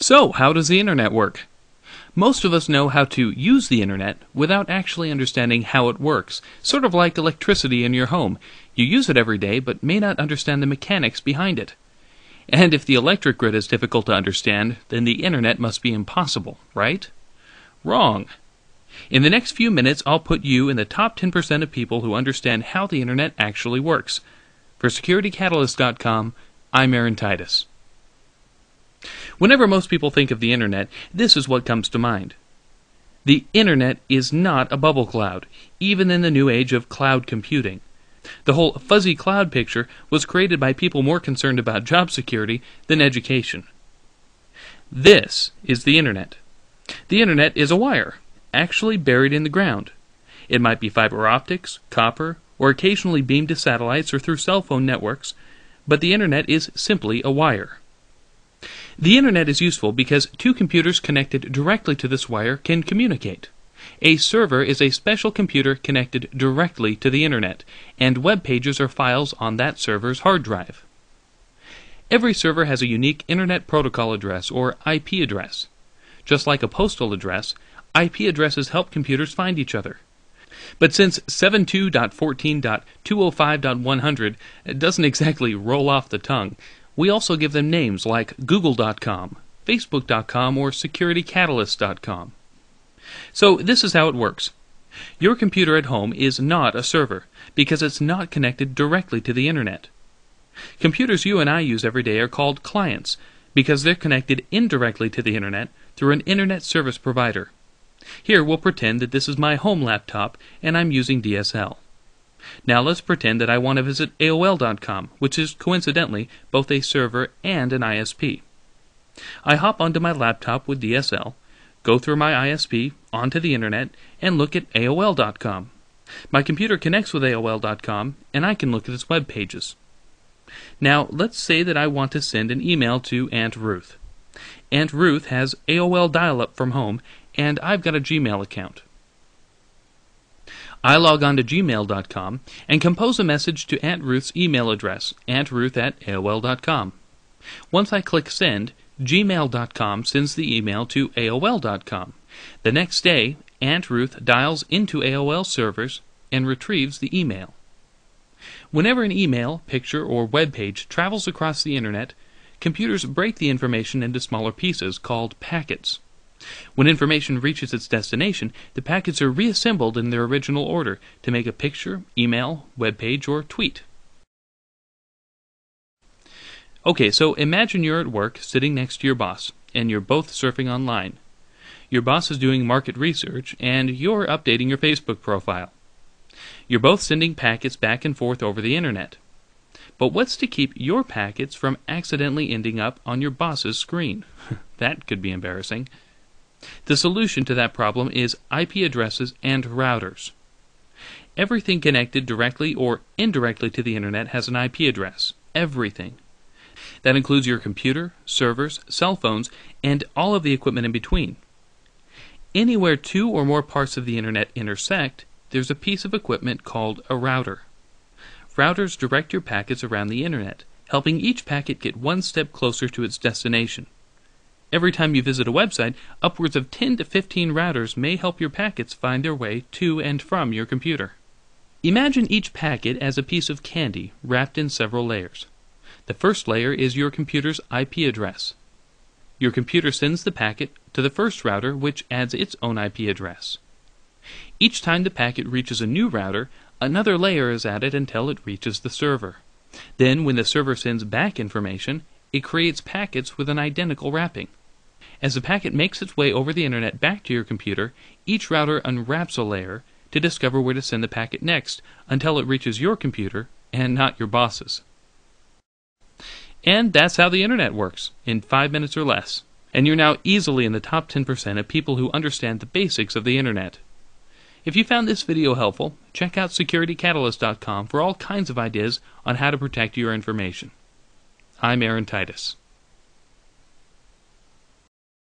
So, how does the internet work? Most of us know how to use the internet without actually understanding how it works, sort of like electricity in your home. You use it every day, but may not understand the mechanics behind it. And if the electric grid is difficult to understand, then the internet must be impossible, right? Wrong. In the next few minutes, I'll put you in the top 10% of people who understand how the internet actually works. For SecurityCatalyst.com, I'm Aaron Titus. Whenever most people think of the internet, this is what comes to mind. The internet is not a bubble cloud, even in the new age of cloud computing. The whole fuzzy cloud picture was created by people more concerned about job security than education. This is the internet. The internet is a wire, actually buried in the ground. It might be fiber optics, copper, or occasionally beamed to satellites or through cell phone networks, but the internet is simply a wire. The internet is useful because two computers connected directly to this wire can communicate. A server is a special computer connected directly to the internet, and web pages are files on that server's hard drive. Every server has a unique Internet Protocol address, or IP address. Just like a postal address, IP addresses help computers find each other. But since 72.14.205.100 doesn't exactly roll off the tongue, we also give them names like Google.com, Facebook.com, or SecurityCatalyst.com. So this is how it works. Your computer at home is not a server, because it's not connected directly to the internet. Computers you and I use every day are called clients, because they're connected indirectly to the internet through an internet service provider. Here we'll pretend that this is my home laptop and I'm using DSL. Now let's pretend that I want to visit AOL.com, which is coincidentally both a server and an ISP. I hop onto my laptop with DSL, go through my ISP, onto the internet, and look at AOL.com. My computer connects with AOL.com, and I can look at its web pages. Now let's say that I want to send an email to Aunt Ruth. Aunt Ruth has AOL dial-up from home, and I've got a Gmail account. I log on to gmail.com and compose a message to Aunt Ruth's email address, auntruth@aol.com. Once I click send, gmail.com sends the email to AOL.com. The next day, Aunt Ruth dials into AOL servers and retrieves the email. Whenever an email, picture, or web page travels across the internet, computers break the information into smaller pieces called packets. When information reaches its destination, the packets are reassembled in their original order to make a picture, email, web page, or tweet. Okay, so imagine you're at work sitting next to your boss, and you're both surfing online. Your boss is doing market research, and you're updating your Facebook profile. You're both sending packets back and forth over the internet. But what's to keep your packets from accidentally ending up on your boss's screen? That could be embarrassing. The solution to that problem is IP addresses and routers. Everything connected directly or indirectly to the internet has an IP address. Everything. That includes your computer, servers, cell phones, and all of the equipment in between. Anywhere two or more parts of the internet intersect, there's a piece of equipment called a router. Routers direct your packets around the internet, helping each packet get one step closer to its destination. Every time you visit a website, upwards of 10 to 15 routers may help your packets find their way to and from your computer. Imagine each packet as a piece of candy wrapped in several layers. The first layer is your computer's IP address. Your computer sends the packet to the first router, which adds its own IP address. Each time the packet reaches a new router, another layer is added until it reaches the server. Then, when the server sends back information, it creates packets with an identical wrapping. As the packet makes its way over the internet back to your computer, each router unwraps a layer to discover where to send the packet next until it reaches your computer and not your boss's. And that's how the internet works, in 5 minutes or less. And you're now easily in the top 10% of people who understand the basics of the internet. If you found this video helpful, check out SecurityCatalyst.com for all kinds of ideas on how to protect your information. I'm Aaron Titus.